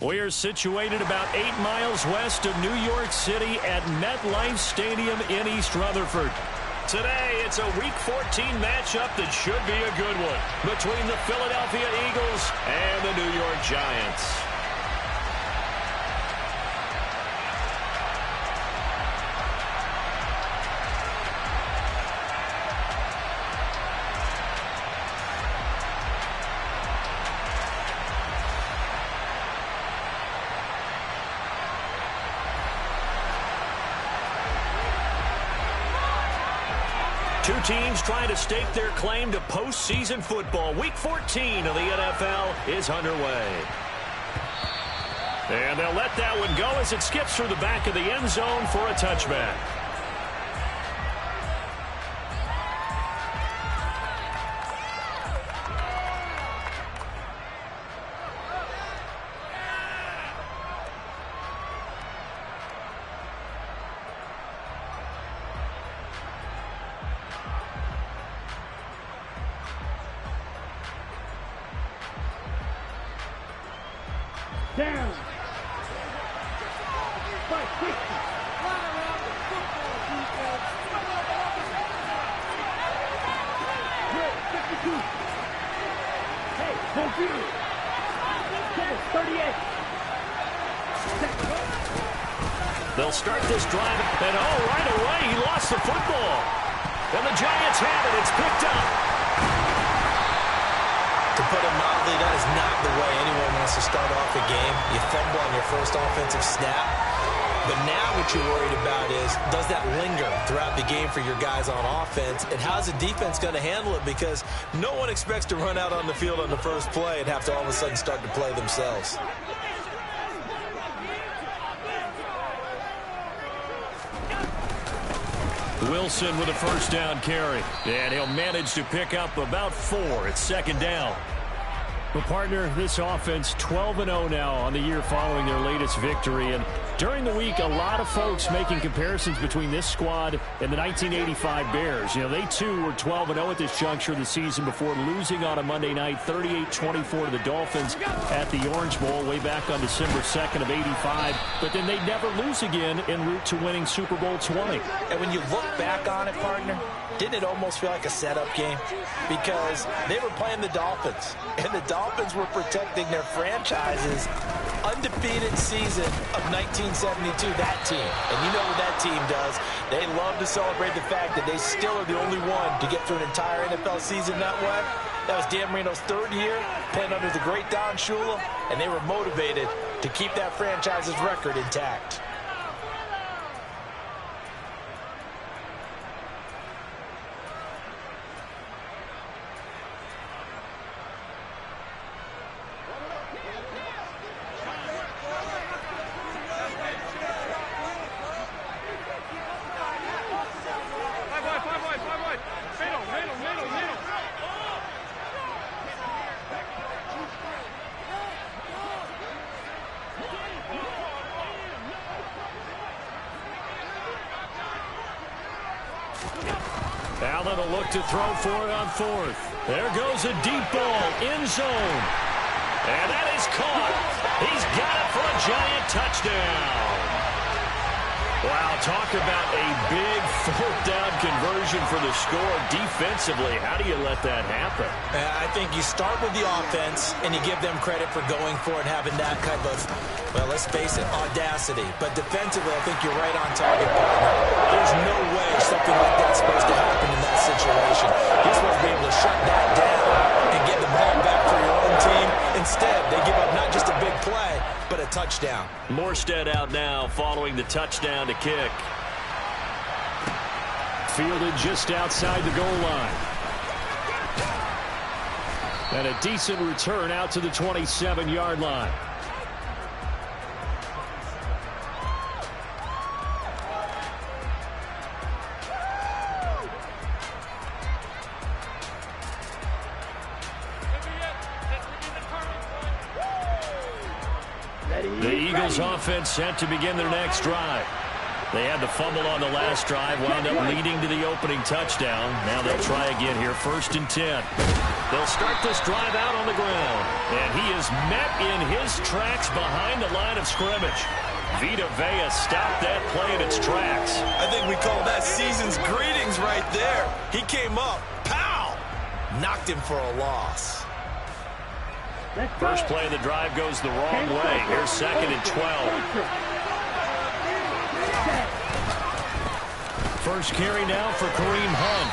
We are situated about 8 miles west of New York City at MetLife Stadium in East Rutherford. Today, it's a Week 14 matchup that should be a good one between the Philadelphia Eagles and the New York Giants. Two teams trying to stake their claim to postseason football. Week 14 of the NFL is underway. And they'll let that one go as it skips through the back of the end zone for a touchback. Down. 560. Good. 52. Hey, computer. 38. They'll start this drive, and right away he lost the football. And the Giants have it. It's picked up. To put it mildly, that is not the way anyone wants to start off a game. You fumble on your first offensive snap. But now what you're worried about is, does that linger throughout the game for your guys on offense? And how's the defense going to handle it? Because no one expects to run out on the field on the first play and have to all of a sudden start to play themselves. Wilson with a first down carry. And he'll manage to pick up about 4 at second down. Well, partner, this offense 12-0 now on the year following their latest victory. And during the week, a lot of folks making comparisons between this squad and the 1985 Bears. You know, they too were 12-0 at this juncture of the season before losing on a Monday night 38-24 to the Dolphins at the Orange Bowl way back on December 2nd of 85. But then they never lose again en route to winning Super Bowl 20. And when you look back on it, partner, didn't it almost feel like a setup game? Because they were playing the Dolphins, and the Dolphins were protecting their franchise's undefeated season of 1972, that team. And you know what that team does. They love to celebrate the fact that they still are the only one to get through an entire NFL season that way. That was Dan Marino's 3rd year playing under the great Don Shula, and they were motivated to keep that franchise's record intact. Allen will look to throw for it on 4th. There goes a deep ball, end zone. And that is caught. He's got it for a Giant touchdown. Wow, talk about a big 4th down conversion for the score. Defensively, how do you let that happen? I think you start with the offense, and you give them credit for going for it, having that type of, well, let's face it, audacity. But defensively, I think you're right on target, partner. There's no way something like that's supposed to happen in that situation. You're supposed to be able to shut that down and get the ball back for your own team. Instead, they give up not just a big play, but a touchdown. Morstead out now following the touchdown to kick. Fielded just outside the goal line. And a decent return out to the 27-yard line. The Eagles offense set to begin their next drive. They had the fumble on the last drive, wound up leading to the opening touchdown. Now they'll try again here, 1st and 10. They'll start this drive out on the ground. And he is met in his tracks behind the line of scrimmage. Vita Vea stopped that play in its tracks. I think we call that season's greetings right there. He came up, pow! Knocked him for a loss. First play of the drive goes the wrong way. Here's 2nd and 12. First carry now for Kareem Hunt.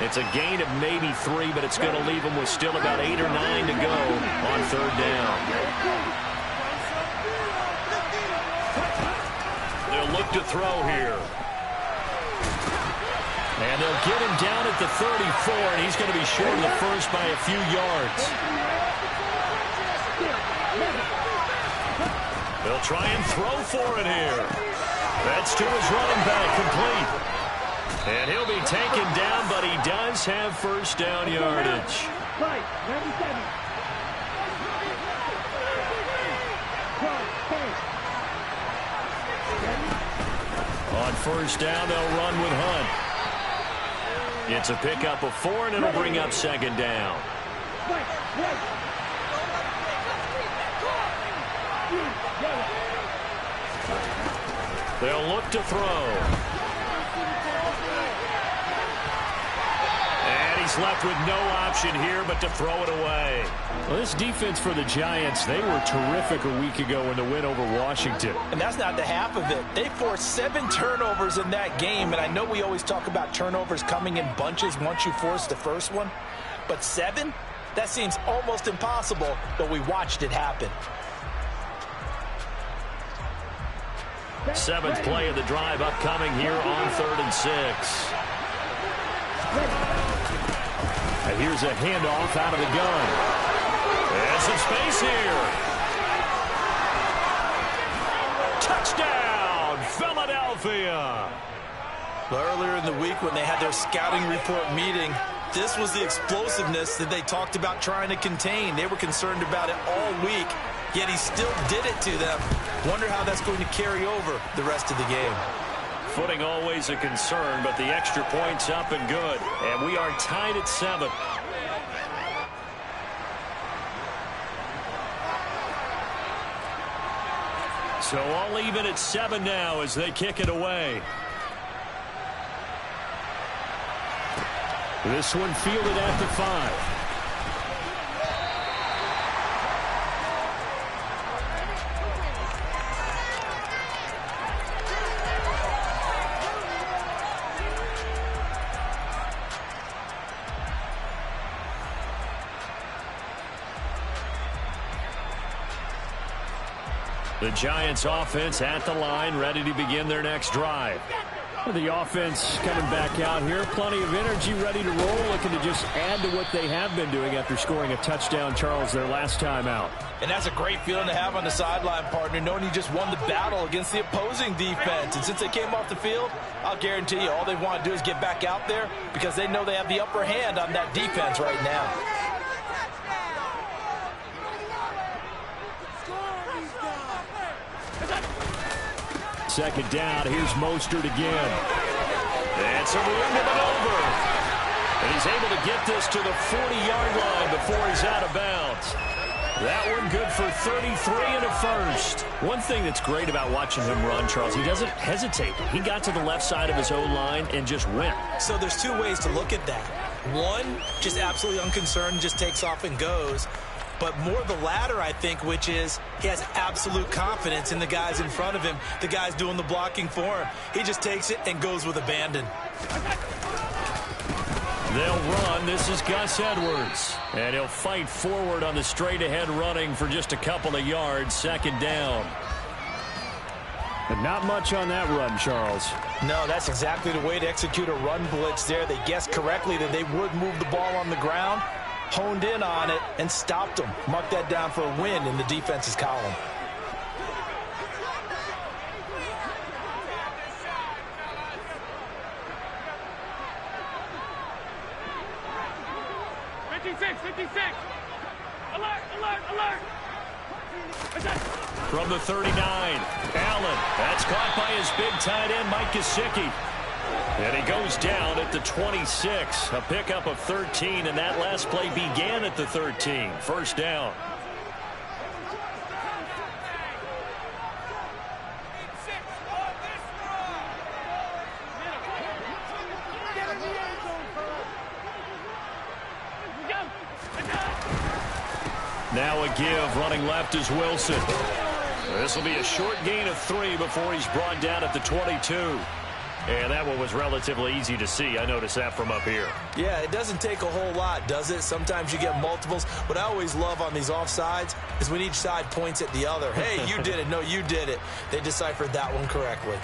It's a gain of maybe 3, but it's going to leave him with still about 8 or 9 to go on 3rd down. They'll look to throw here. And they'll get him down at the 34, and he's going to be short of the first by a few yards. They'll try and throw for it here. That's to his running back, complete. And he'll be taken down, but he does have first down yardage. On first down, they'll run with Hunt. It's a pickup of 4, and it'll bring up 2nd down. They'll look to throw. And he's left with no option here but to throw it away. Well, this defense for the Giants, they were terrific a week ago in the win over Washington. And that's not the half of it. They forced 7 turnovers in that game, and I know we always talk about turnovers coming in bunches once you force the first one, but 7? That seems almost impossible, but we watched it happen. 7th play of the drive upcoming here on 3rd and 6. And here's a handoff out of the gun. There's some space here. Touchdown, Philadelphia. Earlier in the week when they had their scouting report meeting, this was the explosiveness that they talked about trying to contain. They were concerned about it all week, yet he still did it to them. Wonder how that's going to carry over the rest of the game. Footing always a concern, but the extra point's up and good. And we are tied at 7. So all even at 7 now as they kick it away. This one fielded at the 5. The Giants offense at the line, ready to begin their next drive. The offense coming back out here, plenty of energy, ready to roll, looking to just add to what they have been doing after scoring a touchdown, Charles, their last time out. And that's a great feeling to have on the sideline, partner, knowing you just won the battle against the opposing defense. And since they came off the field, I'll guarantee you all they want to do is get back out there because they know they have the upper hand on that defense right now. Second down, here's Mostert again. That's a room to maneuver. And he's able to get this to the 40-yard line before he's out of bounds. That one good for 33 and a first. One thing that's great about watching him run, Charles, he doesn't hesitate. He got to the left side of his O-line and just went. So there's 2 ways to look at that. One, just absolutely unconcerned, just takes off and goes. But more the latter, I think, which is he has absolute confidence in the guys in front of him, the guys doing the blocking for him. He just takes it and goes with abandon. They'll run. This is Gus Edwards. And he'll fight forward on the straight-ahead running for just a couple of yards. Second down. And not much on that run, Charles. No, that's exactly the way to execute a run blitz there. They guessed correctly that they would move the ball on the ground, honed in on it, and stopped them. Mark that down for a win in the defense's column. From the 39, Allen. That's caught by his big tight end, Mike Gesicki. And he goes down at the 26. A pickup of 13, and that last play began at the 13. First down. Now a give, running left is Wilson. This will be a short gain of 3 before he's brought down at the 22. And that one was relatively easy to see. I noticed that from up here. Yeah, it doesn't take a whole lot, does it? Sometimes you get multiples. What I always love on these offsides is when each side points at the other. Hey, you did it. No, you did it. They deciphered that one correctly.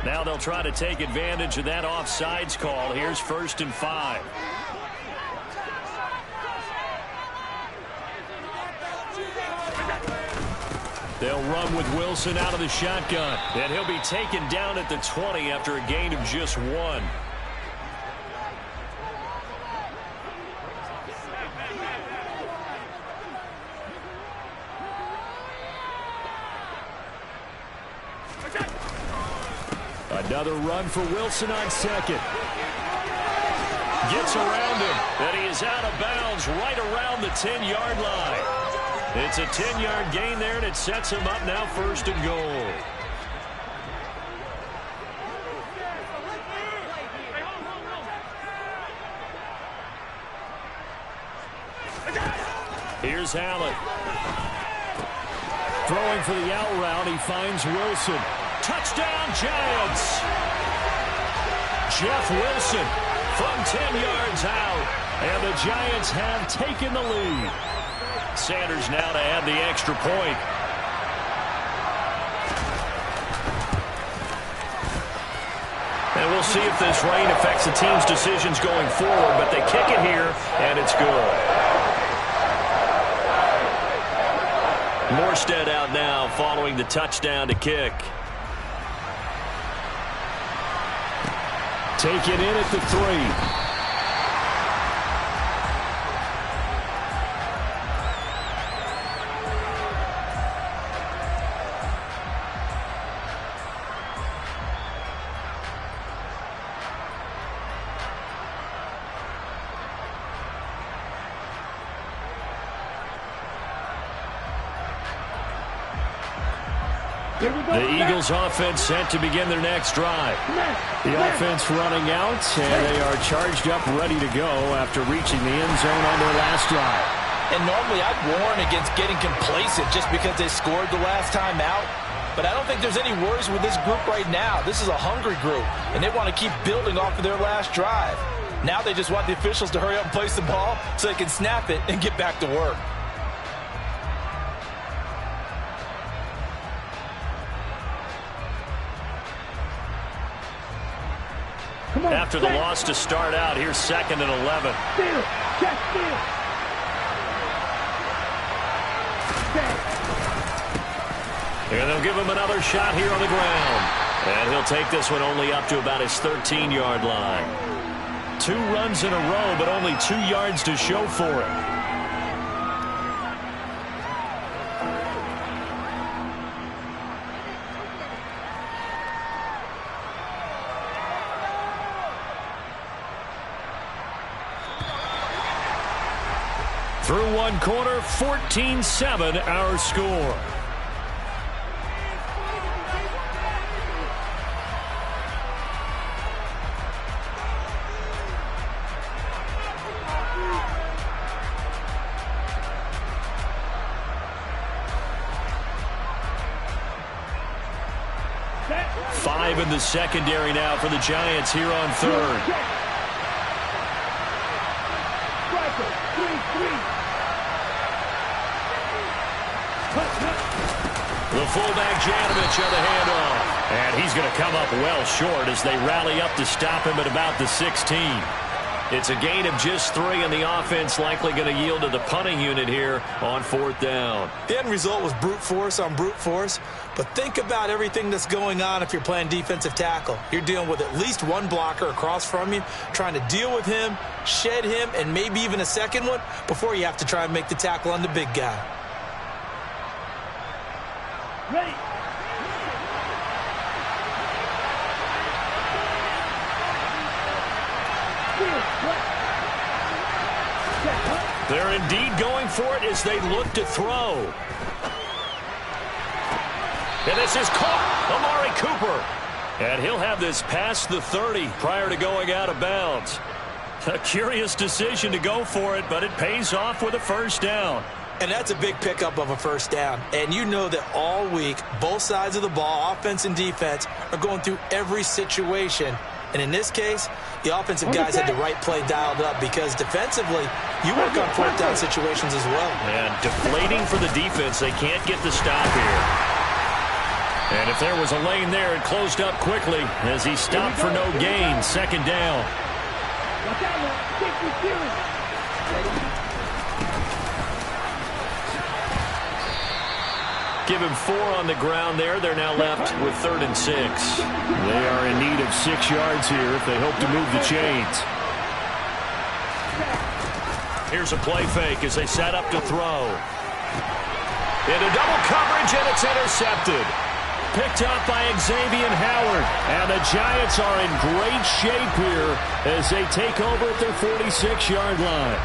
Now they'll try to take advantage of that offsides call. Here's 1st and 5. They'll run with Wilson out of the shotgun. And he'll be taken down at the 20 after a gain of just 1. Another run for Wilson on 2nd. Gets around him, and he is out of bounds right around the 10-yard line. It's a 10-yard gain there, and it sets him up now 1st and goal. Here's Allen. Throwing for the out route, he finds Wilson. Touchdown, Giants! Jeff Wilson from 10 yards out, and the Giants have taken the lead. Sanders now to add the extra point. And we'll see if this rain affects the team's decisions going forward, but they kick it here, and it's good. Morstead out now following the touchdown to kick. Take it in at the 3. The Eagles offense set to begin their next drive. The offense running out, and they are charged up, ready to go after reaching the end zone on their last drive. And normally I'd warn against getting complacent just because they scored the last time out. But I don't think there's any worries with this group right now. This is a hungry group, and they want to keep building off of their last drive. Now they just want the officials to hurry up and place the ball so they can snap it and get back to work. After the loss to start out, here's 2nd and 11. And they'll give him another shot here on the ground. And he'll take this one only up to about his 13-yard line. 2 runs in a row, but only 2 yards to show for it. Through one quarter, 14-7 our score. Five in the secondary now for the Giants here on 3rd. The fullback, Janovich, on the handoff. And he's going to come up well short as they rally up to stop him at about the 16. It's a gain of just 3, and the offense likely going to yield to the punting unit here on 4th down. The end result was brute force on brute force, but think about everything that's going on if you're playing defensive tackle. You're dealing with at least one blocker across from you, trying to deal with him, shed him, and maybe even a second one before you have to try and make the tackle on the big guy. Ready. They're indeed going for it as they look to throw. And this is caught. Amari Cooper. And he'll have this past the 30 prior to going out of bounds. A curious decision to go for it, but it pays off with a first down. And that's a big pickup of a first down. And you know that all week, both sides of the ball, offense and defense, are going through every situation. And in this case, the offensive guys had the right play dialed up because defensively, you work on 4th down situations as well. And deflating for the defense. They can't get the stop here. And if there was a lane there, it closed up quickly as he stopped for no gain. 2nd down. Watch out now. Take your feelings. Give him 4 on the ground there. They're now left with 3rd and 6. They are in need of 6 yards here if they hope to move the chains. Here's a play fake as they set up to throw. Into double coverage, and it's intercepted. Picked up by Xavier Howard. And the Giants are in great shape here as they take over at their 46-yard line.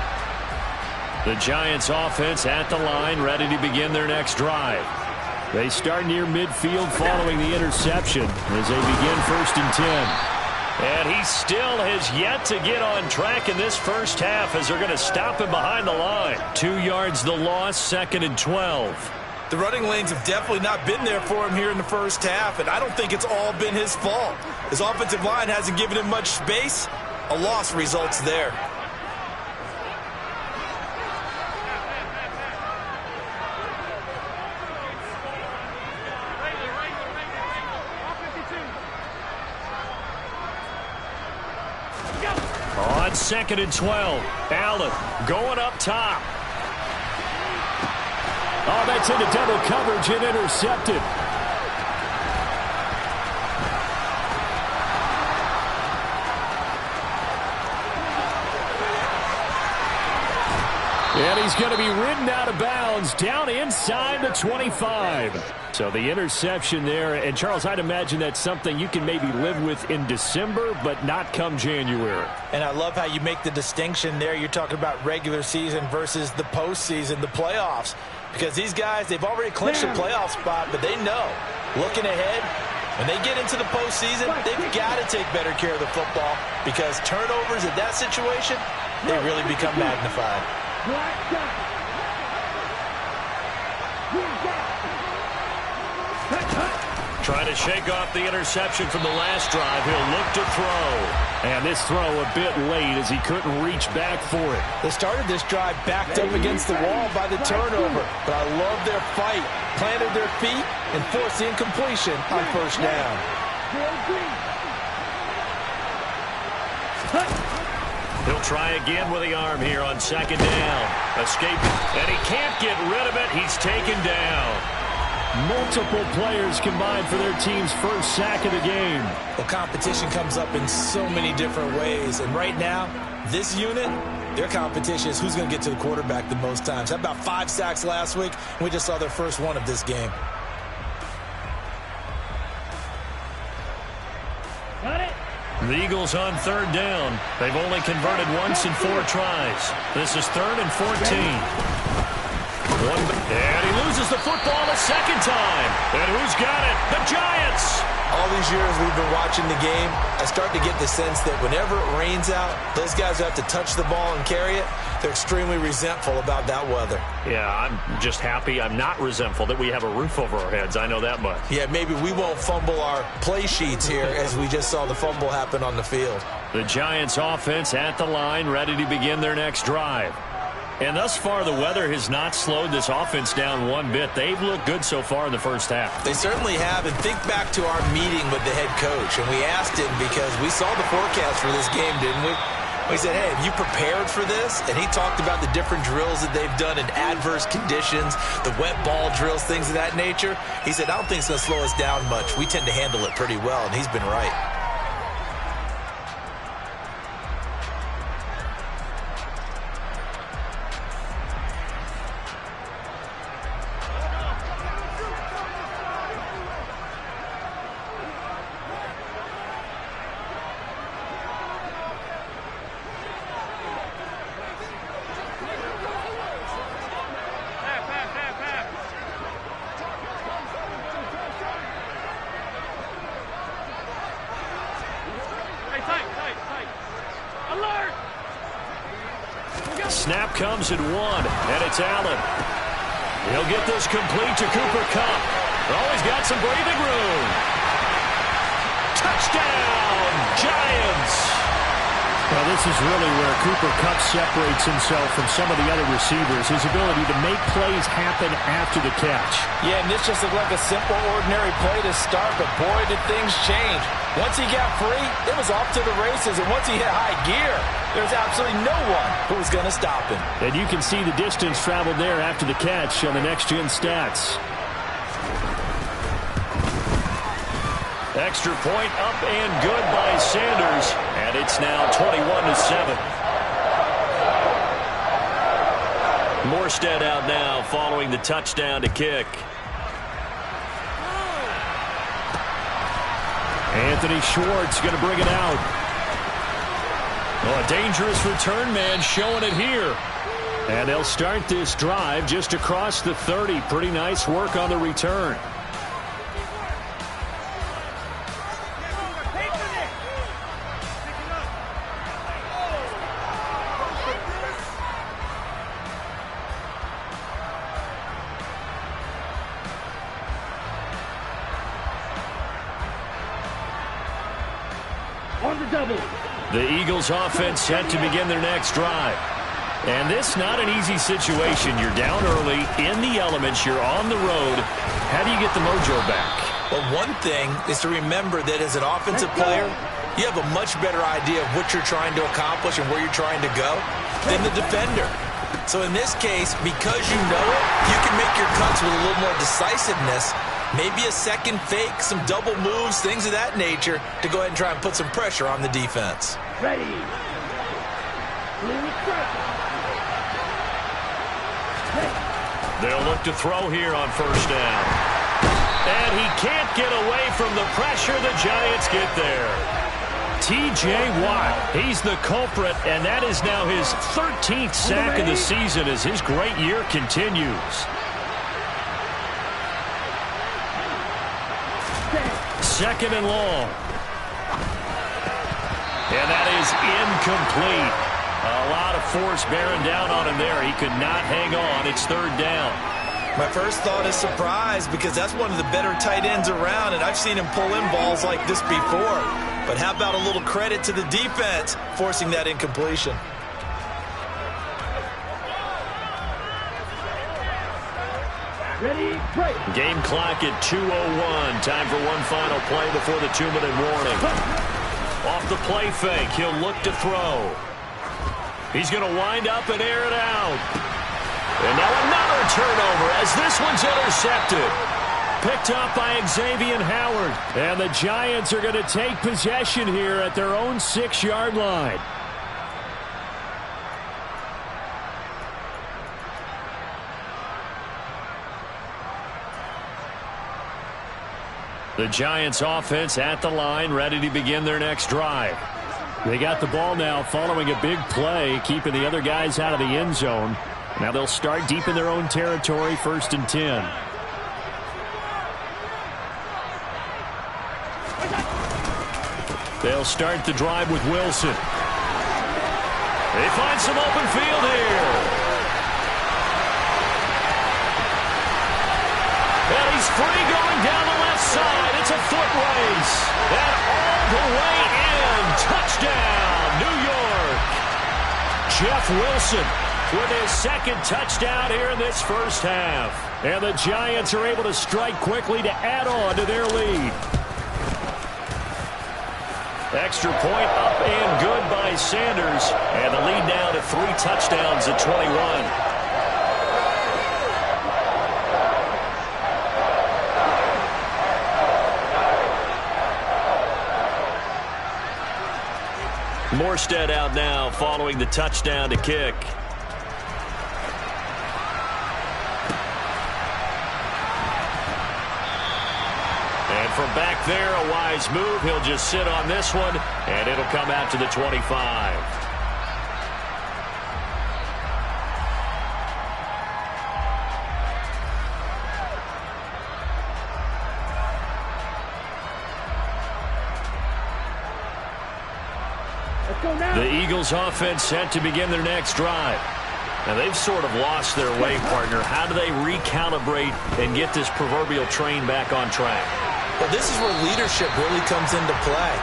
The Giants offense at the line, ready to begin their next drive. They start near midfield following the interception as they begin 1st and 10. And he still has yet to get on track in this first half as they're going to stop him behind the line. 2 yards the loss, 2nd and 12. The running lanes have definitely not been there for him here in the first half, and I don't think it's all been his fault. His offensive line hasn't given him much space. A loss results there. On 2nd and 12, Allen going up top. Oh, that's into double coverage and intercepted. And he's going to be ridden out of bounds down inside the 25. So the interception there. And, Charles, I'd imagine that's something you can maybe live with in December, but not come January. And I love how you make the distinction there. You're talking about regular season versus the postseason, the playoffs. Because these guys, they've already clinched a playoff spot, but they know, looking ahead, when they get into the postseason, they've got to take better care of the football because turnovers in that situation, they really become magnified. Trying to shake off the interception from the last drive. He'll look to throw. And this throw a bit late as he couldn't reach back for it. They started this drive backed up against the wall by the turnover. But I love their fight. Planted their feet and forced the incompletion on 1st down. He'll try again with the arm here on 2nd down. Escape, and he can't get rid of it. He's taken down. Multiple players combined for their team's first sack of the game. Well, competition comes up in so many different ways. And right now, this unit, their competition is who's going to get to the quarterback the most times. Had about 5 sacks last week, and we just saw their first one of this game. Got it. The Eagles on 3rd down. They've only converted once in 4 tries. This is 3rd and 14. And he loses the football a second time. And who's got it? The Giants. All these years we've been watching the game, I start to get the sense that whenever it rains out, those guys who have to touch the ball and carry it, they're extremely resentful about that weather. Yeah, I'm just happy I'm not resentful that we have a roof over our heads. I know that much. Yeah, maybe we won't fumble our play sheets here as we just saw the fumble happen on the field. The Giants offense at the line, ready to begin their next drive. And thus far, the weather has not slowed this offense down one bit. They've looked good so far in the first half. They certainly have. And think back to our meeting with the head coach. And we asked him because we saw the forecast for this game, didn't we? He said, hey, have you prepared for this? And he talked about the different drills that they've done in adverse conditions, the wet ball drills, things of that nature. He said, I don't think it's going to slow us down much. We tend to handle it pretty well, and he's been right. Snap comes at 1, and it's Allen. He'll get this complete to Cooper Kupp. Oh, he's got some breathing room. Touchdown, Giants! Well, this is really where Cooper Kupp separates himself from some of the other receivers, his ability to make plays happen after the catch. Yeah, and this just looked like a simple, ordinary play to start, but boy, did things change. Once he got free, it was off to the races, and once he hit high gear, there's absolutely no one who was going to stop him. And you can see the distance traveled there after the catch on the next-gen stats. Extra point up and good by Sanders, and it's now 21-7. Morstead out now following the touchdown to kick. Anthony Schwartz going to bring it out. Oh, a dangerous return man showing it here. And they'll start this drive just across the 30. Pretty nice work on the return. The Eagles offense set to begin their next drive. And this not an easy situation. You're down early, in the elements, you're on the road. How do you get the mojo back? Well, one thing is to remember that as an offensive player, you have a much better idea of what you're trying to accomplish and where you're trying to go than the defender. So in this case, because you know it, you can make your cuts with a little more decisiveness. Maybe a second fake, some double moves, things of that nature to go ahead and try and put some pressure on the defense. Ready. They'll look to throw here on first down. And he can't get away from the pressure. The Giants get there. T.J. Watt, he's the culprit, and that is now his 13th sack of the season as his great year continues. Second and long. And that is incomplete. A lot of force bearing down on him there. He could not hang on. It's third down. My first thought is surprise because that's one of the better tight ends around, and I've seen him pull in balls like this before. But how about a little credit to the defense forcing that incompletion? Ready, break. Game clock at 2:01. Time for one final play before the 2-minute warning. Off the play fake, he'll look to throw. He's going to wind up and air it out. And now another turnover as this one's intercepted. Picked up by Xavier Howard. And the Giants are going to take possession here at their own 6-yard line. The Giants offense at the line, ready to begin their next drive. They got the ball now following a big play, keeping the other guys out of the end zone. Now they'll start deep in their own territory, 1st and 10. They'll start the drive with Wilson. They find some open field here. And he's free going down the left side. It's a foot race. And all the way in. Touchdown, New York. Jeff Wilson with his second touchdown here in this first half. And the Giants are able to strike quickly to add on to their lead. Extra point up and good by Sanders. And the lead now to 3 touchdowns at 21. Morstead out now following the touchdown to kick. And from back there, a wise move. He'll just sit on this one, and it'll come out to the 25. The Eagles offense set to begin their next drive. Now they've sort of lost their way, partner. How do they recalibrate and get this proverbial train back on track? Well, this is where leadership really comes into play.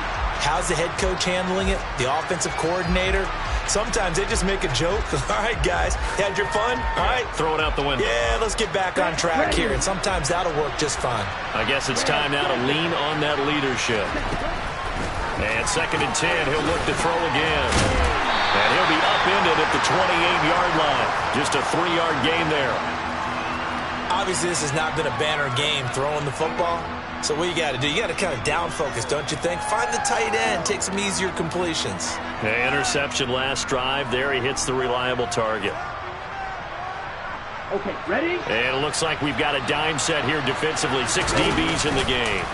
How's the head coach handling it? The offensive coordinator? Sometimes they just make a joke. All right, guys, had your fun? All right. Throw it out the window. Yeah, let's get back on track here. And sometimes that'll work just fine. I guess it's time now to lean on that leadership. And 2nd and 10, he'll look to throw again. And he'll be upended at the 28-yard line. Just a 3-yard gain there. Obviously, this has not been a banner game throwing the football. So what you got to do, you got to kind of down focus, don't you think? Find the tight end, take some easier completions. The interception last drive. There he hits the reliable target. Okay, ready? And it looks like we've got a dime set here defensively. 6 DBs in the game.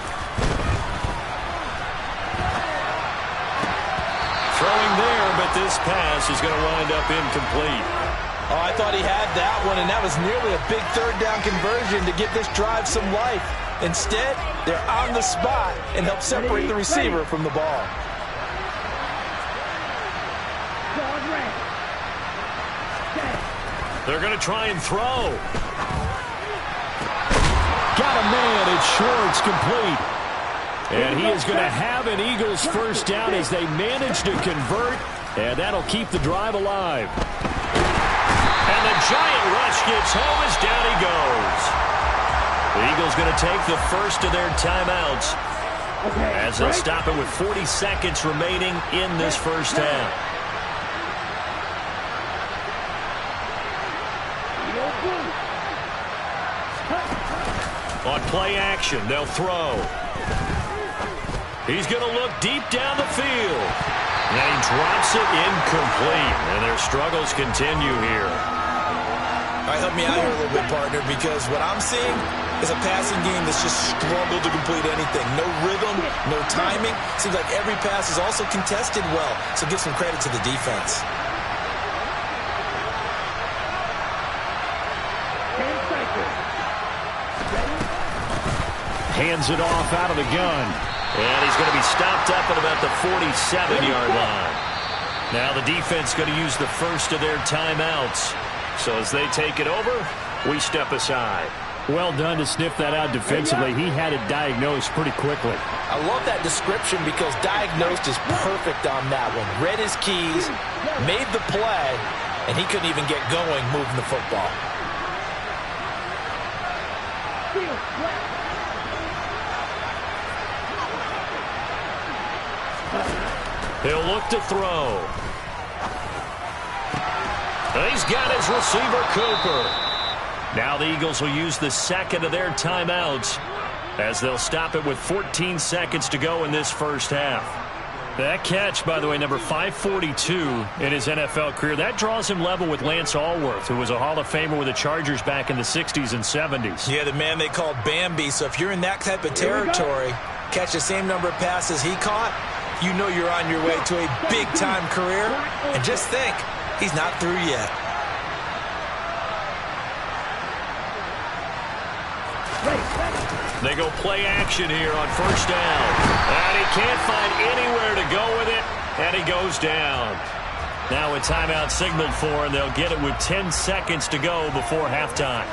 Throwing there, but this pass is going to wind up incomplete. Oh, I thought he had that one, and that was nearly a big 3rd down conversion to give this drive some life. Instead, they're on the spot and help separate the receiver from the ball. They're going to try and throw. Got a man. It's short. It's complete. And he is going to have an Eagles first down as they manage to convert, and that'll keep the drive alive. And the giant rush gets home as down he goes. The Eagles going to take the first of their timeouts as they'll stop it with 40 seconds remaining in this first half. On play action, they'll throw. He's going to look deep down the field. And he drops it incomplete. And their struggles continue here. All right, help me out here a little bit, partner, because what I'm seeing is a passing game that's just struggled to complete anything. No rhythm, no timing. Seems like every pass is also contested well. So give some credit to the defense. Hands it off out of the gun. And he's going to be stopped up at about the 47-yard line. Now the defense going to use the first of their timeouts. So as they take it over, we step aside. Well done to sniff that out defensively. He had it diagnosed pretty quickly. I love that description because diagnosed is perfect on that one. Read his keys, made the play, and he couldn't even get going moving the football. He'll look to throw. And he's got his receiver, Cooper. Now the Eagles will use the second of their timeouts as they'll stop it with 14 seconds to go in this first half. That catch, by the way, number 542 in his NFL career, that draws him level with Lance Allworth, who was a Hall of Famer with the Chargers back in the 60s and 70s. Yeah, the man they called Bambi. So if you're in that type of territory, catch the same number of passes he caught, you know you're on your way to a big-time career. And just think, he's not through yet. They go play action here on first down. And he can't find anywhere to go with it, and he goes down. Now a timeout signaled for, and they'll get it with 10 seconds to go before halftime.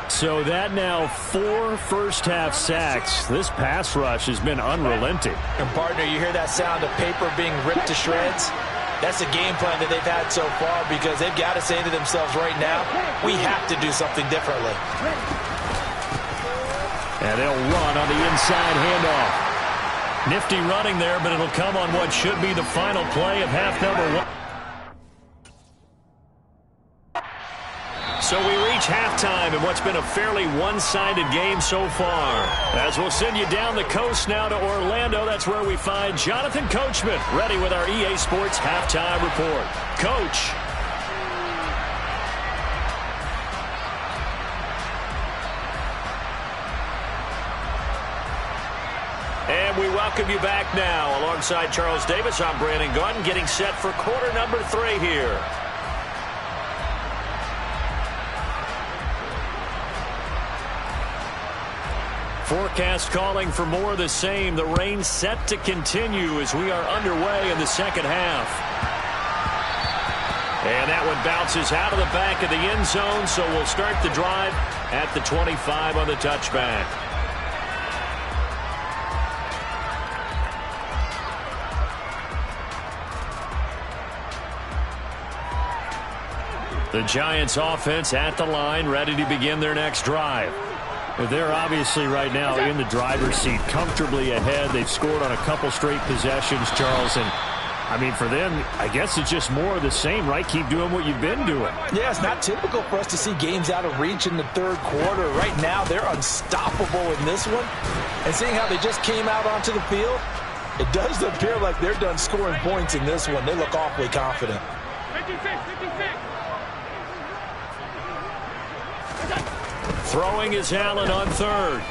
So that now 4 first-half sacks. This pass rush has been unrelenting. And, partner, you hear that sound of paper being ripped to shreds? That's the game plan that they've had so far because they've got to say to themselves right now, we have to do something differently. And they'll run on the inside handoff. Nifty running there, but it'll come on what should be the final play of half number 1. So we reach halftime in what's been a fairly one-sided game so far. As we'll send you down the coast now to Orlando, that's where we find Jonathan Coachman ready with our EA Sports Halftime Report. Coach. And we welcome you back now. Alongside Charles Davis, I'm Brandon Gaudin, getting set for quarter number 3 here. Forecast calling for more of the same. The rain set to continue as we are underway in the second half. And that one bounces out of the back of the end zone, so we'll start the drive at the 25 on the touchback. The Giants offense at the line, ready to begin their next drive. They're obviously right now in the driver's seat, comfortably ahead. They've scored on a couple straight possessions, Charles. And, I mean, for them, I guess it's just more of the same, right? Keep doing what you've been doing. Yeah, it's not typical for us to see games out of reach in the third quarter. Right now, they're unstoppable in this one. And seeing how they just came out onto the field, it does appear like they're done scoring points in this one. They look awfully confident. 56. Throwing is Allen on third.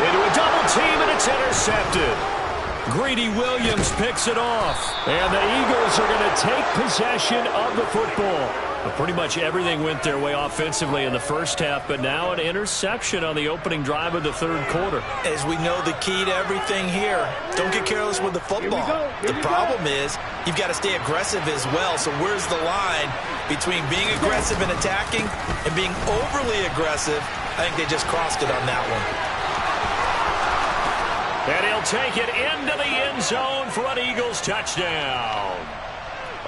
Into a double team, and it's intercepted. Greedy Williams picks it off. And the Eagles are going to take possession of the football. But pretty much everything went their way offensively in the first half, but now an interception on the opening drive of the third quarter. As we know, the key to everything here, don't get careless with the football. The problem is you've got to stay aggressive as well. So where's the line between being aggressive and attacking and being overly aggressive? I think they just crossed it on that one. And he'll take it into the end zone for an Eagles touchdown.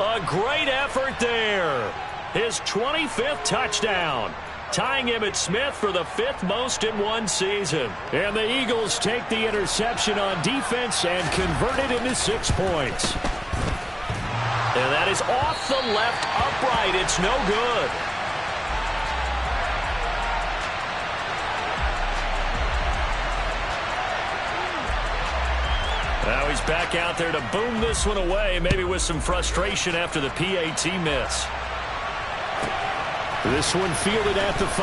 A great effort there. His 25th touchdown, tying Emmitt Smith for the 5th most in one season. And the Eagles take the interception on defense and convert it into 6 points. And that is off the left upright. It's no good. Now he's back out there to boom this one away, maybe with some frustration after the PAT miss. This one fielded at the 5.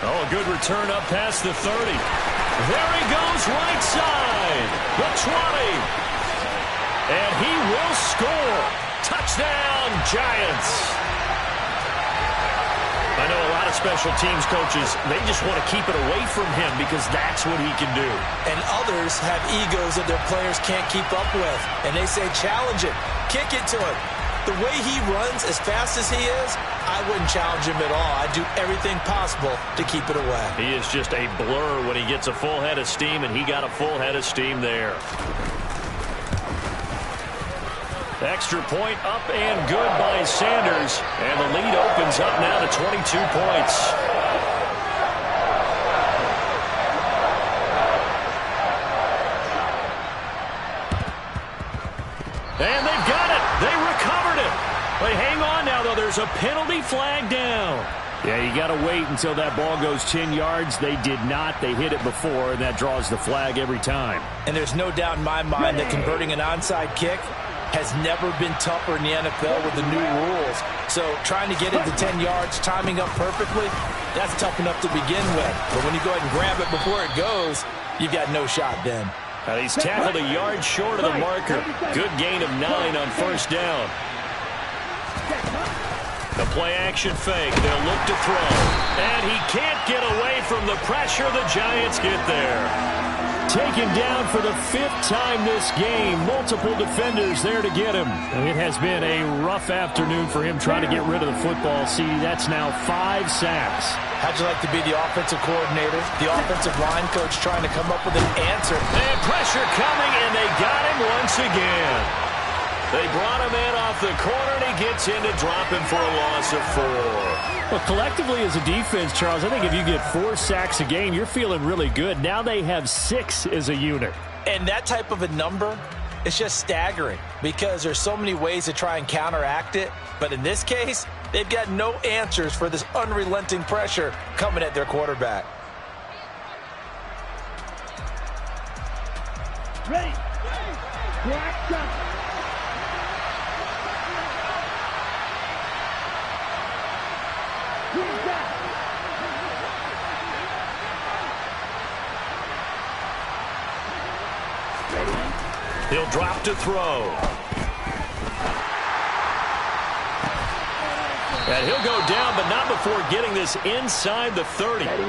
Oh, a good return up past the 30. There he goes, right side. The 20. And he will score. Touchdown, Giants. I know a lot of special teams coaches, they just want to keep it away from him because that's what he can do. And others have egos that their players can't keep up with. And they say, challenge it. Kick it to him. The way he runs, as fast as he is, I wouldn't challenge him at all. I'd do everything possible to keep it away. He is just a blur when he gets a full head of steam, and he got a full head of steam there. Extra point up and good by Sanders. And the lead opens up now to 22 points. And they've got it. They recovered it. They hang on now, though. There's a penalty flag down. Yeah, you got to wait until that ball goes 10 yards. They did not. They hit it before, and that draws the flag every time. And there's no doubt in my mind that converting an onside kick has never been tougher in the NFL with the new rules. So trying to get it to 10 yards, timing up perfectly, that's tough enough to begin with. But when you go ahead and grab it before it goes, you've got no shot then. And he's tackled a yard short of the marker. Good gain of 9 on first down. The play-action fake. They'll look to throw. And he can't get away from the pressure. The Giants get there. Taken down for the 5th time this game. Multiple defenders there to get him. It has been a rough afternoon for him trying to get rid of the football. See, that's now 5 sacks. How'd you like to be the offensive coordinator, the offensive line coach trying to come up with an answer? And pressure coming, and they got him once again. They brought him in off the corner, and he gets in to drop him for a loss of 4. Well, collectively as a defense, Charles, I think if you get 4 sacks a game, you're feeling really good. Now they have 6 as a unit. And that type of a number, it's just staggering because there's so many ways to try and counteract it. But in this case, they've got no answers for this unrelenting pressure coming at their quarterback. Ready. Black shot. He'll drop to throw. And he'll go down, but not before getting this inside the 30. Ready.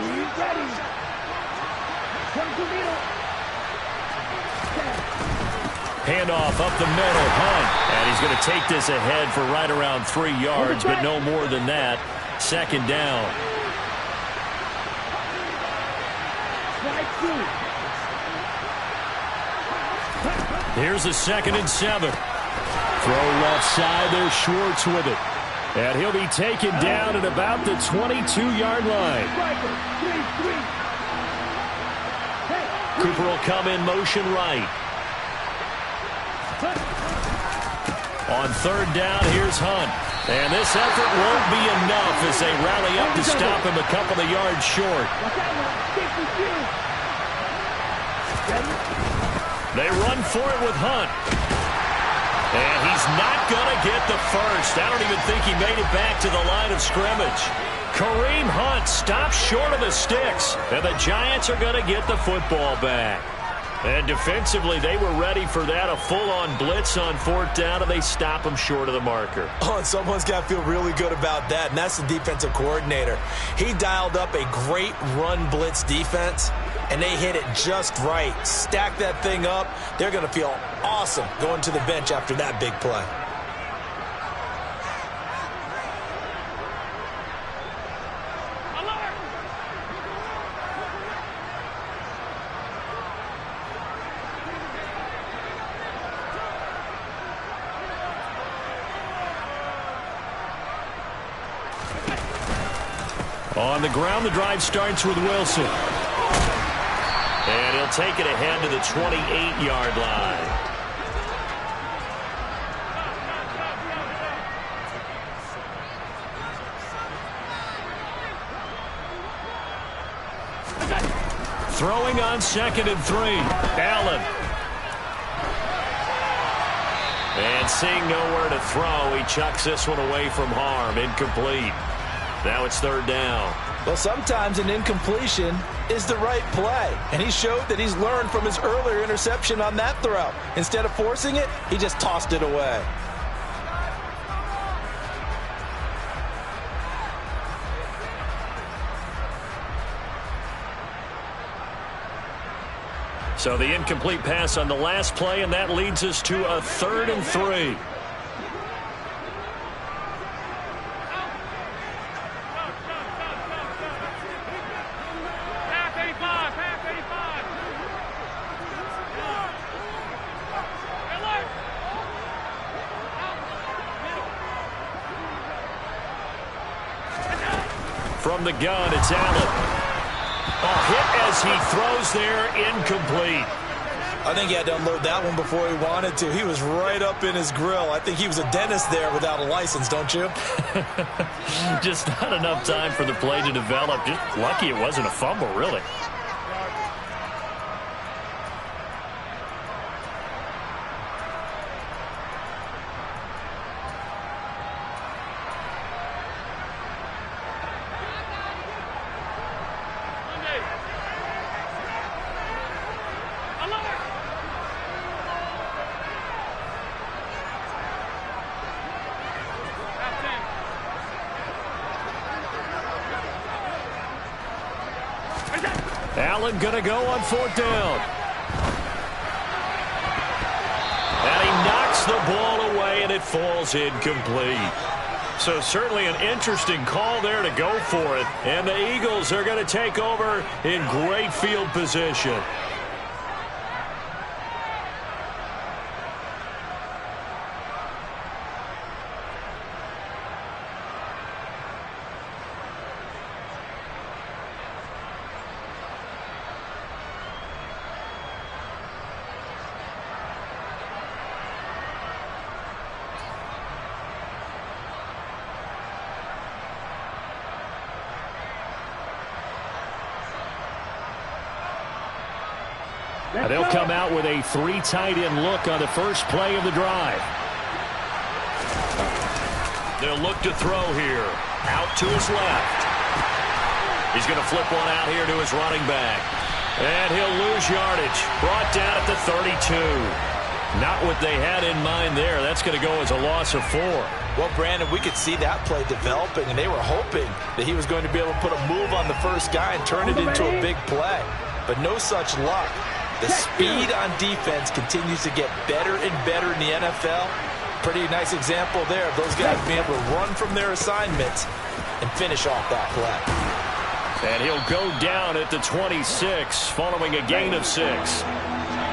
Handoff up the middle, Hunt. And he's going to take this ahead for right around 3 yards, but no more than that. 2nd down. Here's a 2nd and 7. Throw left side. There's Schwartz with it. And he'll be taken down at about the 22-yard line. Cooper will come in motion right. On 3rd down, here's Hunt. And this effort won't be enough as they rally up to stop him a couple of yards short. They run for it with Hunt. And he's not going to get the first. I don't even think he made it back to the line of scrimmage. Kareem Hunt stops short of the sticks. And the Giants are going to get the football back. And defensively, they were ready for that. A full-on blitz on 4th down, and they stop him short of the marker. Oh, and someone's got to feel really good about that, and that's the defensive coordinator. He dialed up a great run blitz defense, and they hit it just right. Stack that thing up. They're going to feel awesome going to the bench after that big play. On the ground, the drive starts with Wilson. And he'll take it ahead to the 28-yard line. Throwing on 2nd and 3. Allen. And seeing nowhere to throw, he chucks this one away from harm. Incomplete. Now it's 3rd down. Well, sometimes an incompletion is the right play. And he showed that he's learned from his earlier interception on that throw. Instead of forcing it, he just tossed it away. So the incomplete pass on the last play, and that leads us to a 3rd and 3. From the gun, it's Allen. A hit as he throws there, incomplete. I think he had to unload that one before he wanted to. He was right up in his grill. I think he was a dentist there without a license, don't you? Just not enough time for the play to develop. Just lucky it wasn't a fumble, really. Allen going to go on 4th down. And he knocks the ball away, and it falls incomplete. So certainly an interesting call there to go for it. And the Eagles are going to take over in great field position. And they'll come out with a 3 tight end look on the first play of the drive. They'll look to throw here. Out to his left. He's going to flip one out here to his running back. And he'll lose yardage. Brought down at the 32. Not what they had in mind there. That's going to go as a loss of 4. Well, Brandon, we could see that play developing, and they were hoping that he was going to be able to put a move on the first guy and turn it into a big play. But no such luck. The speed on defense continues to get better and better in the NFL. Pretty nice example there of those guys being able to run from their assignments and finish off that play. And he'll go down at the 26 following a gain of 6.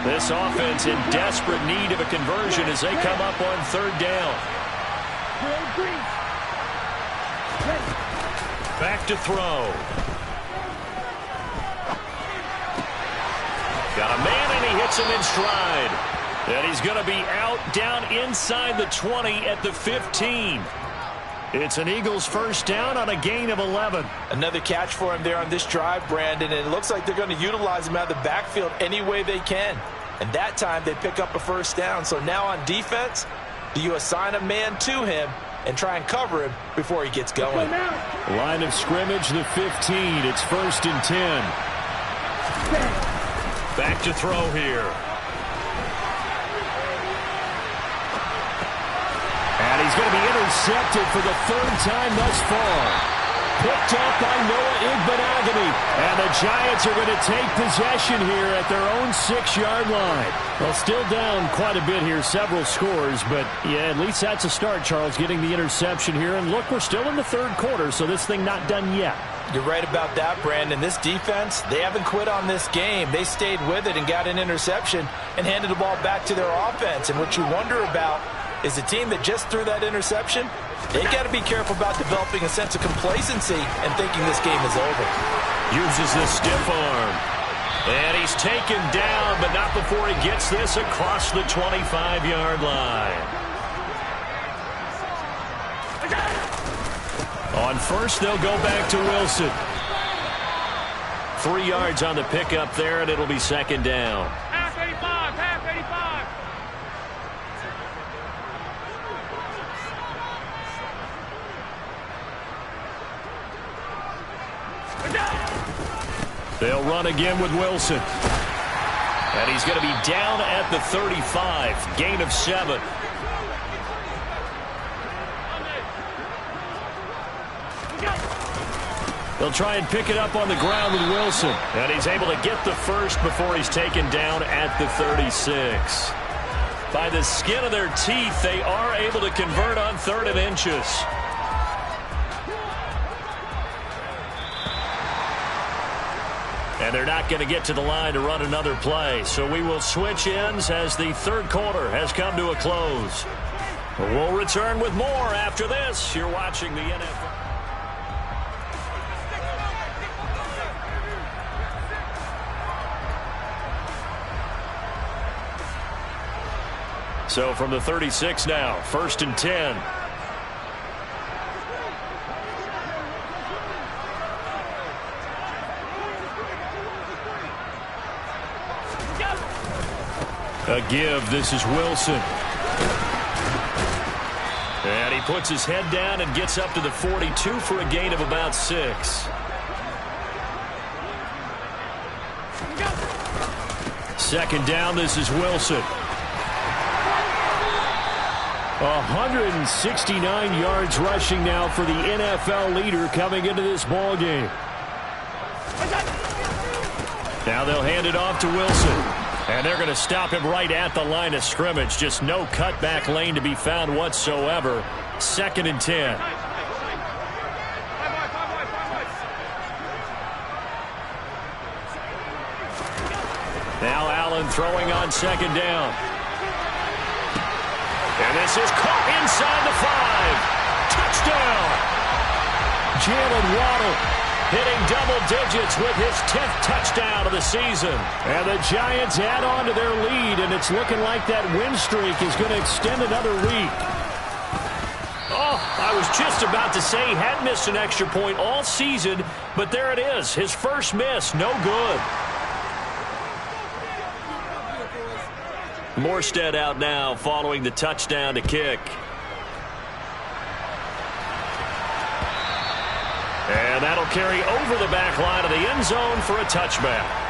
This offense in desperate need of a conversion as they come up on 3rd down. Back to throw. Got a man, and he hits him in stride. And he's going to be out down inside the 20 at the 15. It's an Eagles first down on a gain of 11. Another catch for him there on this drive, Brandon, and it looks like they're going to utilize him out of the backfield any way they can. And that time they pick up a first down. So now on defense, do you assign a man to him and try and cover him before he gets going? Line of scrimmage, the 15. It's 1st and 10. Back to throw here. And he's going to be intercepted for the 3rd time thus far. Picked up by Noah Igbinoghene. And the Giants are going to take possession here at their own 6-yard line. Well, still down quite a bit here, several scores. But, yeah, at least that's a start, Charles, getting the interception here. And, look, we're still in the 3rd quarter, so this thing not done yet. You're right about that, Brandon. This defense, they haven't quit on this game. They stayed with it and got an interception and handed the ball back to their offense. And what you wonder about is the team that just threw that interception, they got to be careful about developing a sense of complacency and thinking this game is over. Uses the stiff arm. And he's taken down, but not before he gets this across the 25-yard line. On first, they'll go back to Wilson. 3 yards on the pickup there, and it'll be 2nd down. Half 85, half 85. They'll run again with Wilson. And he's going to be down at the 35. Gain of 7. They'll try and pick it up on the ground with Wilson. And he's able to get the first before he's taken down at the 36. By the skin of their teeth, they are able to convert on 3rd and inches. And they're not going to get to the line to run another play. So we will switch ends as the 3rd quarter has come to a close. We'll return with more after this. You're watching the NFL. So from the 36 now, 1st and 10. A give. This is Wilson. And he puts his head down and gets up to the 42 for a gain of about 6. Second down. This is Wilson. 169 yards rushing now for the NFL leader coming into this ball game. Now they'll hand it off to Wilson. And they're going to stop him right at the line of scrimmage. Just no cutback lane to be found whatsoever. 2nd and 10. Now Allen throwing on 2nd down. And this is caught inside the 5. Touchdown. Jalen Waddle hitting double digits with his 10th touchdown of the season. And the Giants add on to their lead, and it's looking like that win streak is going to extend another week. Oh, I was just about to say he hadn't missed an extra point all season, but there it is. His first miss, no good. Morstead out now following the touchdown to kick. And that'll carry over the back line of the end zone for a touchback.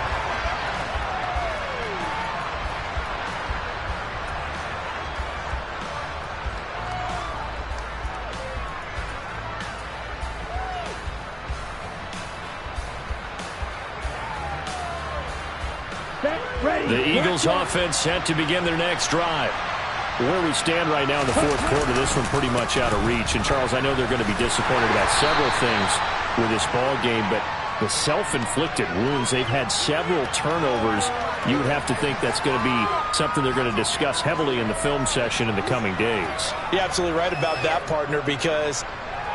The Eagles offense set to begin their next drive. Where we stand right now in the fourth quarter, this one pretty much out of reach. And, Charles, I know they're going to be disappointed about several things with this ball game, but the self-inflicted wounds, they've had several turnovers. You would have to think that's going to be something they're going to discuss heavily in the film session in the coming days. You're absolutely right about that, partner, because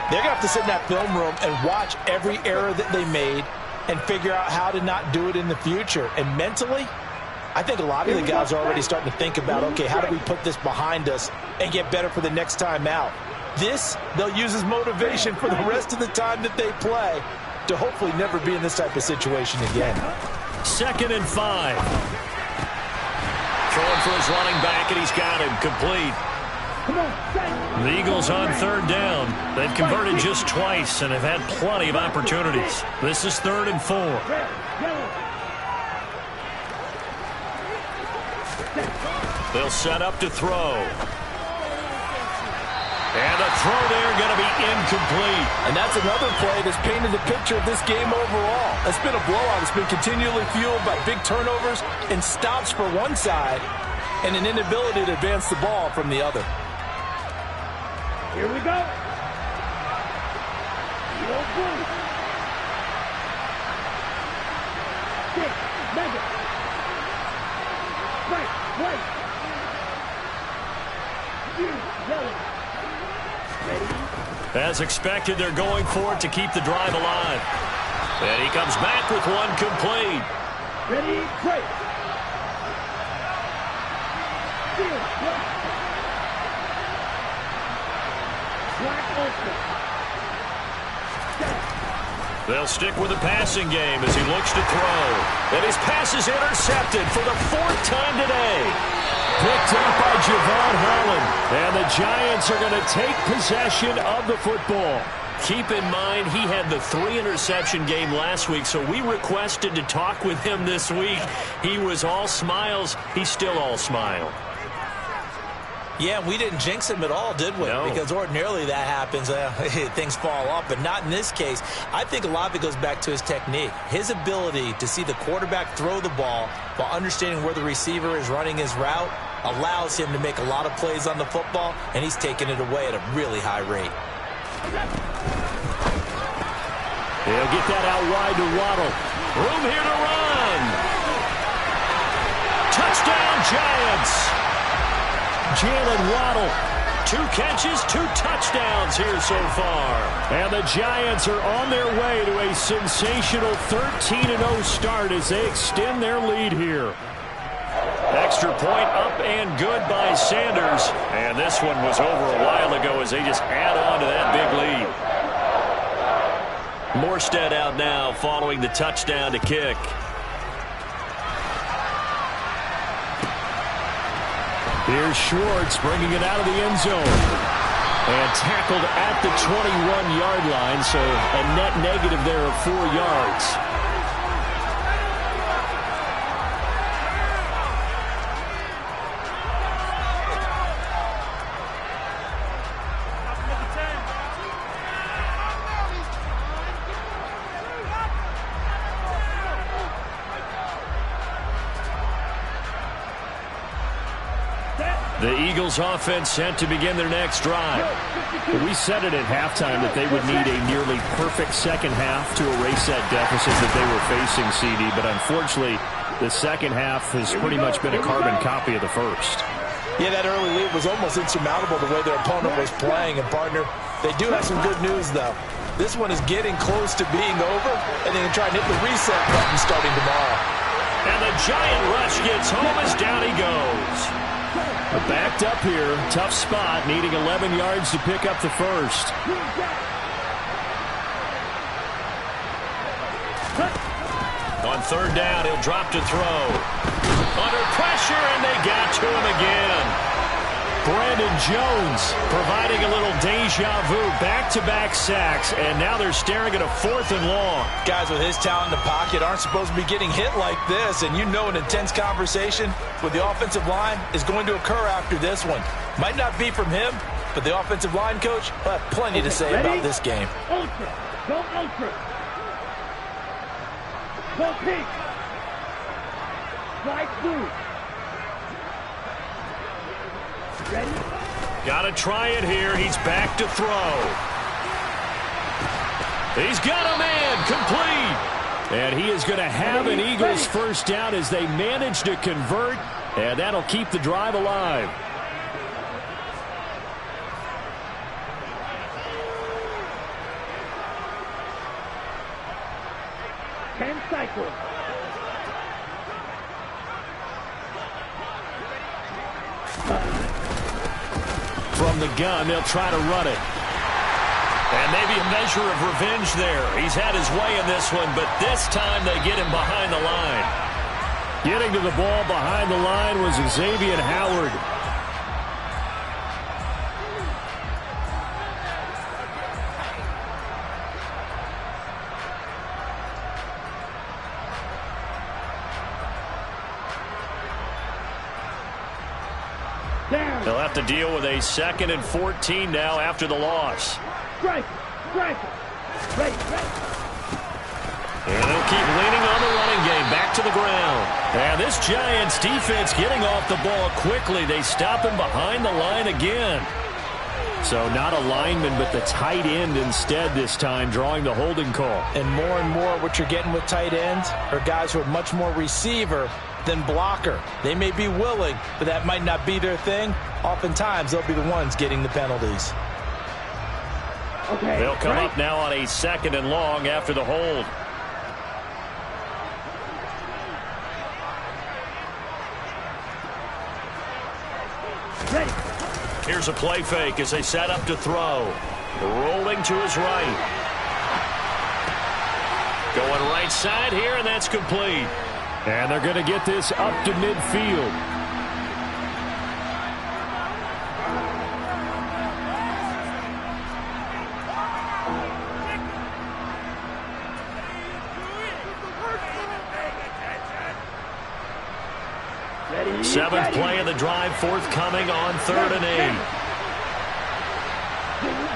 they're going to have to sit in that film room and watch every error that they made and figure out how to not do it in the future. And mentally, I think a lot of the guys are already starting to think about, okay, how do we put this behind us and get better for the next time out? This, they'll use as motivation for the rest of the time that they play to hopefully never be in this type of situation again. 2nd and 5. Throwing for his running back, and he's got him complete. The Eagles on 3rd down. They've converted just twice and have had plenty of opportunities. This is 3rd and 4. They'll set up to throw. And the throw there going to be incomplete. And that's another play that's painted the picture of this game overall. It's been a blowout. It's been continually fueled by big turnovers and stops for one side and an inability to advance the ball from the other. Here we go. As expected, they're going for it to keep the drive alive. And he comes back with one complete. Ready, break. They'll stick with the passing game as he looks to throw. And his pass is intercepted for the 4th time today. Picked up by Javon Holland. And the Giants are going to take possession of the football. Keep in mind, he had the 3-interception game last week, so we requested to talk with him this week. He was all smiles. He's still all smile. Yeah, we didn't jinx him at all, did we? No. Because ordinarily that happens. Things fall off, but not in this case. I think a lot of it goes back to his technique. His ability to see the quarterback throw the ball while understanding where the receiver is running his route allows him to make a lot of plays on the football, and he's taking it away at a really high rate. They'll get that out wide to Waddle. Room here to run. Touchdown, Giants. Jalen Waddle. 2 catches, 2 touchdowns here so far. And the Giants are on their way to a sensational 13-0 start as they extend their lead here. Extra point up and good by Sanders. And this one was over a while ago as they just add on to that big lead. Morstead out now following the touchdown to kick. Here's Schwartz bringing it out of the end zone. And tackled at the 21-yard line, so a net negative there of 4 yards. The Eagles offense set to begin their next drive. We said it at halftime that they would need a nearly perfect second half to erase that deficit that they were facing, CD. But unfortunately, the second half has pretty much been a carbon copy of the first. Yeah, that early lead was almost insurmountable the way their opponent was playing. And, partner, they do have some good news, though. This one is getting close to being over, and they can try and hit the reset button starting tomorrow. And the Giant rush gets home as down he goes. But backed up here, tough spot, needing 11 yards to pick up the first. On On third down, he'll drop to throw. Under pressure, and they got to him again. Brandon Jones providing a little deja vu. Back-to-back sacks, and now they're staring at a 4th and long. Guys with his talent in the pocket aren't supposed to be getting hit like this, and you know an intense conversation with the offensive line is going to occur after this one. Might not be from him, but the offensive line coach will have plenty to say about this game. Ultra. Go ultra. Go pink. Slide through. Ready? Got to try it here. He's back to throw. He's got a man complete. And he is going to have an Eagles first down as they manage to convert. And that'll keep the drive alive. 10 cycles. From the gun, they'll try to run it. And maybe a measure of revenge there. He's had his way in this one, but this time they get him behind the line. Getting to the ball behind the line was Xavier Howard. They'll have to deal with a 2nd and 14 now after the loss. Strike. Strike. Right. And they'll keep leaning on the running game. Back to the ground. And this Giants defense getting off the ball quickly. They stop him behind the line again. So not a lineman, but the tight end instead this time, drawing the holding call. And more what you're getting with tight ends are guys who are much more receiver than blocker. They may be willing, but that might not be their thing. Oftentimes, they'll be the ones getting the penalties. Okay. They'll come up now on a 2nd and long after the hold. Ready. Here's a play fake as they set up to throw. Rolling to his right. Going right side here, and that's complete. And they're going to get this up to midfield. Ready. 7th play of the drive, forthcoming on 3rd and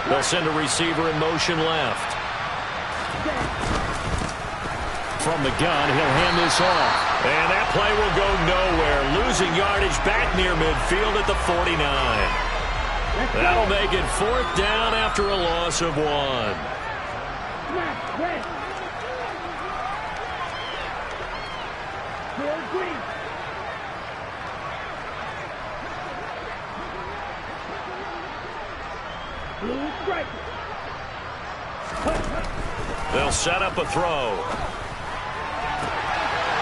8. They'll send a receiver in motion left. From the gun, he'll hand this off. And that play will go nowhere. Losing yardage back near midfield at the 49. That'll make it 4th down after a loss of 1. Snap. Red. Clear green. Blue stripe. They'll set up a throw.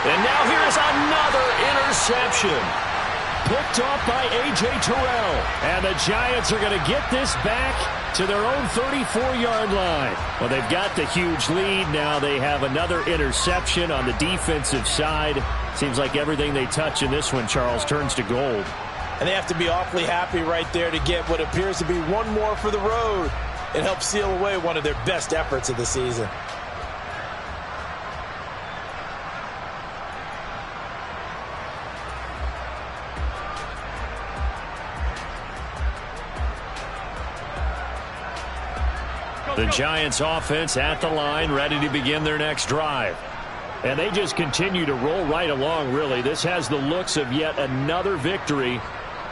And now here's another interception. Picked off by A.J. Terrell. And the Giants are going to get this back to their own 34-yard line. Well, they've got the huge lead. Now they have another interception on the defensive side. Seems like everything they touch in this one, Charles, turns to gold. And they have to be awfully happy right there to get what appears to be one more for the road. It helps seal away one of their best efforts of the season. The Giants offense at the line, ready to begin their next drive. And they just continue to roll right along, really. This has the looks of yet another victory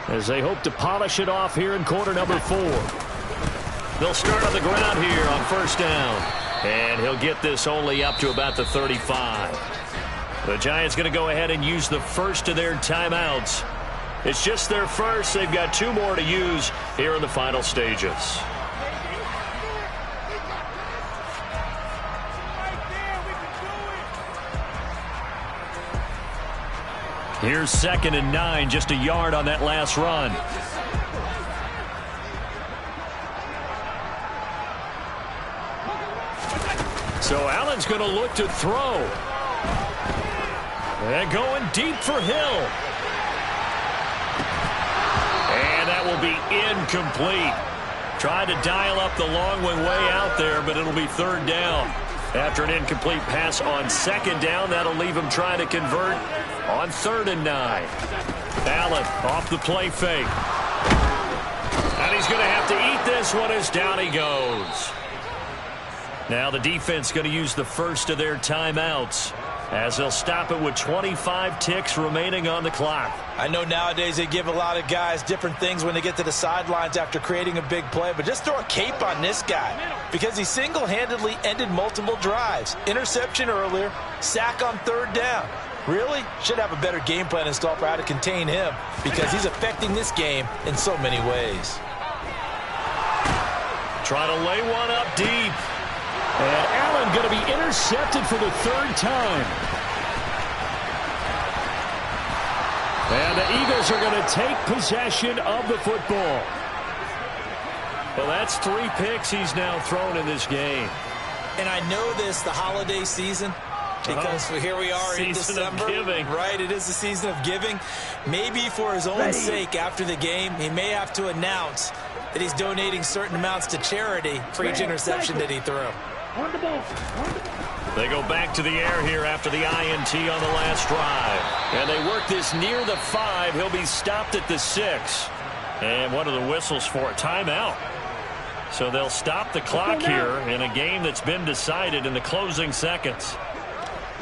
as they hope to polish it off here in quarter number 4. They'll start on the ground here on 1st down. And he'll get this only up to about the 35. The Giants going to go ahead and use the first of their timeouts. It's just their first. They've got 2 more to use here in the final stages. Here's 2nd and 9, just a yard on that last run. So Allen's going to look to throw. And going deep for Hill. And that will be incomplete. Tried to dial up the long one way out there, but it'll be third down. After an incomplete pass on second down, that'll leave him trying to convert on 3rd and 9. Allen off the play fake. And he's going to have to eat this one as down he goes. Now the defense going to use the first of their timeouts as they'll stop it with 25 ticks remaining on the clock. I know nowadays they give a lot of guys different things when they get to the sidelines after creating a big play, but just throw a cape on this guy because he single-handedly ended multiple drives. Interception earlier, sack on 3rd down. Really? Should have a better game plan installed for how to contain him because he's affecting this game in so many ways. Try to lay one up deep. And Allen going to be intercepted for the 3rd time. And the Eagles are going to take possession of the football. Well, that's 3 picks he's now thrown in this game. And I know this, the holiday season, because here we are in December. Giving. Right, it is the season of giving. Maybe for his own sake after the game, he may have to announce that he's donating certain amounts to charity for each interception that he threw. On the ball. They go back to the air here after the INT on the last drive. And they work this near the 5. He'll be stopped at the 6. And one of the whistles for a timeout. So they'll stop the clock here in a game that's been decided in the closing seconds.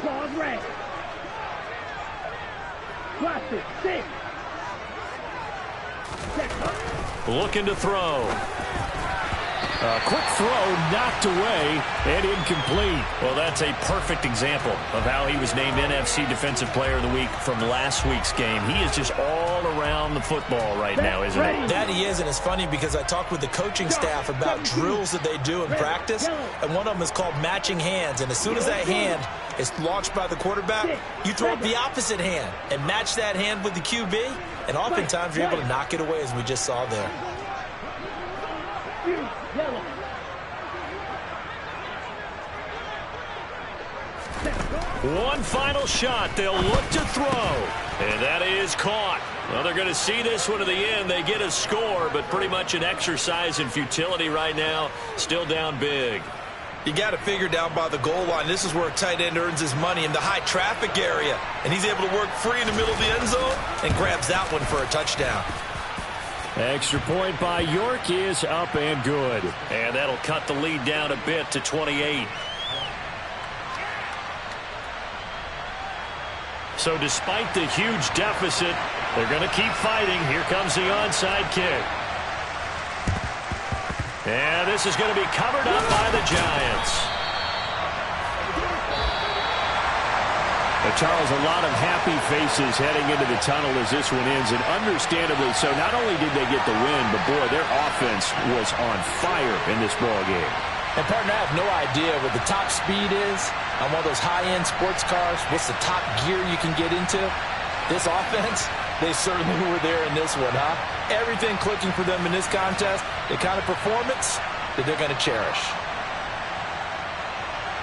Claws red. Watch it. 6. Looking to throw. A quick throw knocked away and incomplete. Well, that's a perfect example of how he was named NFC Defensive Player of the Week from last week's game. He is just all around the football right now, isn't he? That he is, and it's funny because I talked with the coaching staff about drills that they do in practice, and one of them is called matching hands. And as soon as that hand is launched by the quarterback, you throw up the opposite hand and match that hand with the QB, and oftentimes you're able to knock it away, as we just saw there. Yellow. One final shot. They'll look to throw. And that is caught. Well, they're going to see this one to the end. They get a score, but pretty much an exercise in futility right now. Still down big. You got to figure down by the goal line. This is where a tight end earns his money in the high traffic area. And he's able to work free in the middle of the end zone and grabs that one for a touchdown. Extra point by York is up and good. And that'll cut the lead down a bit to 28. So despite the huge deficit, they're going to keep fighting. Here comes the onside kick. And this is going to be covered up by the Giants. Charles, a lot of happy faces heading into the tunnel as this one ends, and understandably so. Not only did they get the win, but boy, their offense was on fire in this ball game. And partner, I have no idea what the top speed is on one of those high-end sports cars. What's the top gear you can get into? This offense, they certainly were there in this one, huh? Everything clicking for them in this contest, the kind of performance that they're going to cherish.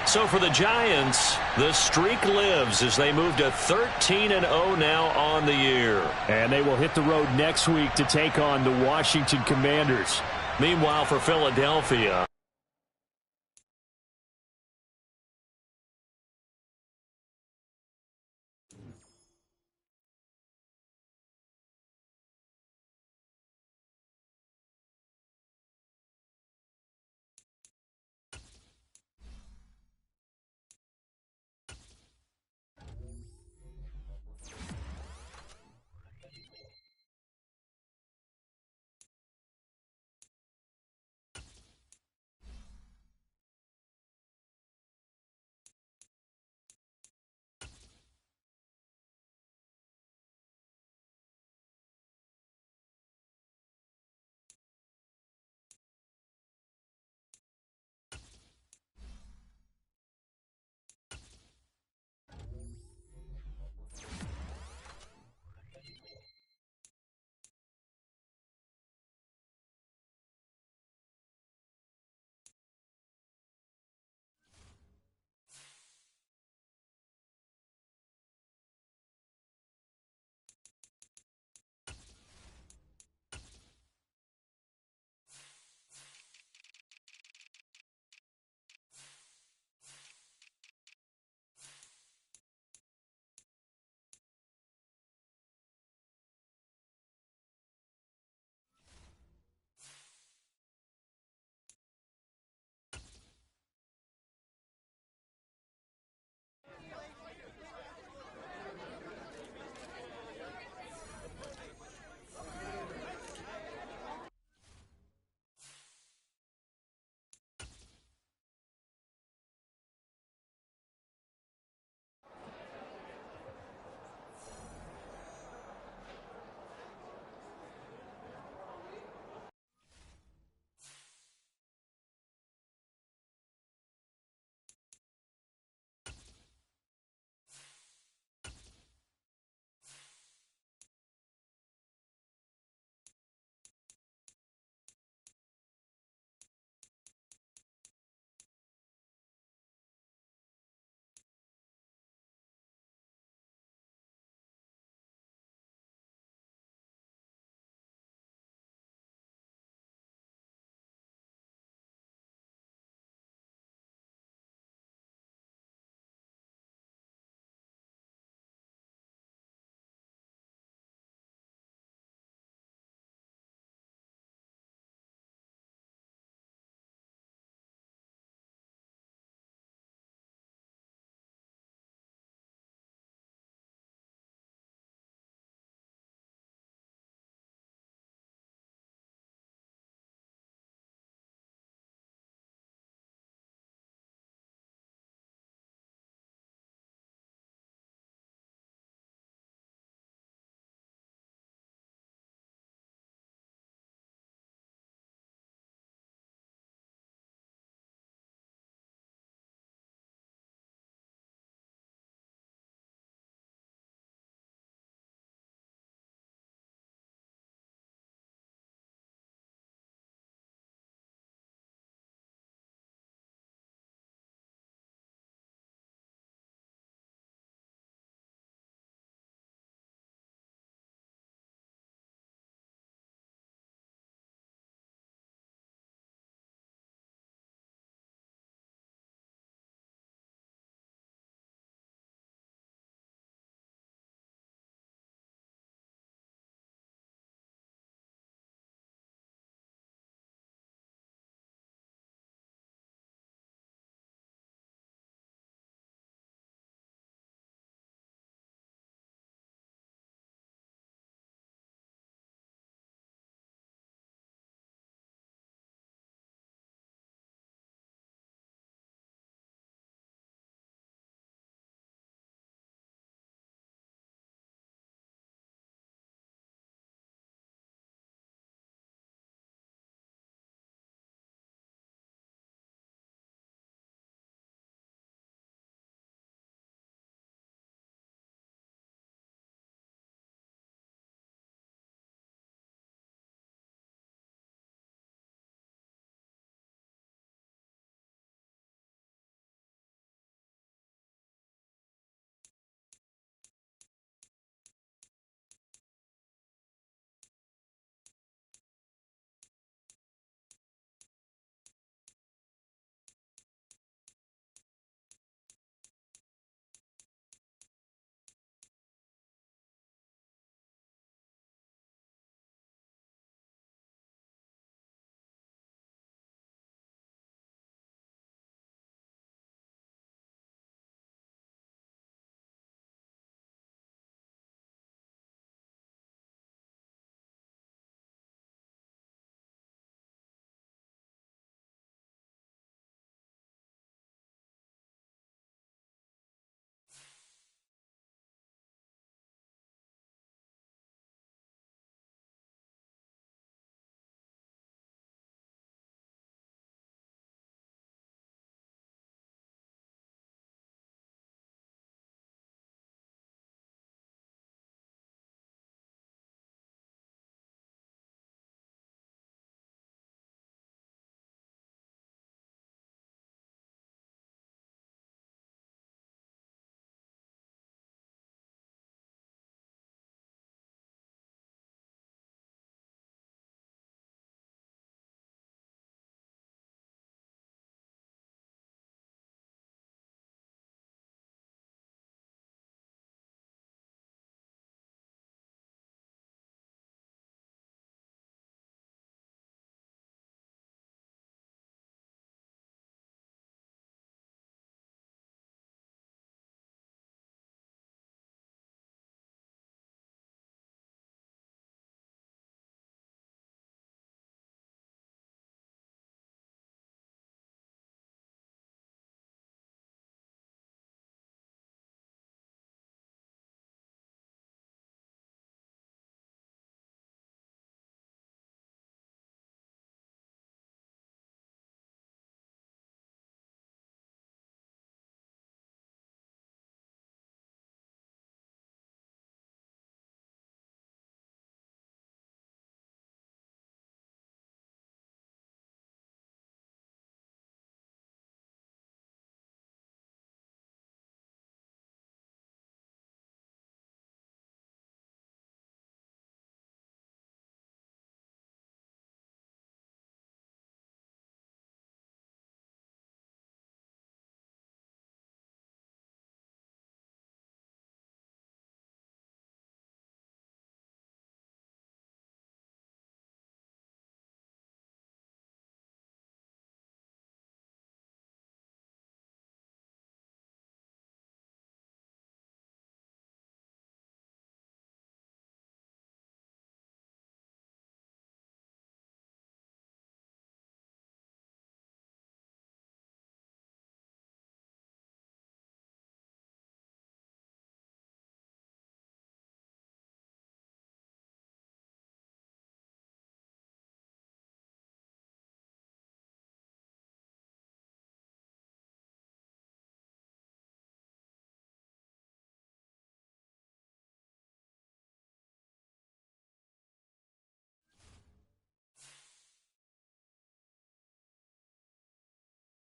So for the Giants, the streak lives as they move to 13-0 now on the year. And they will hit the road next week to take on the Washington Commanders. Meanwhile, for Philadelphia,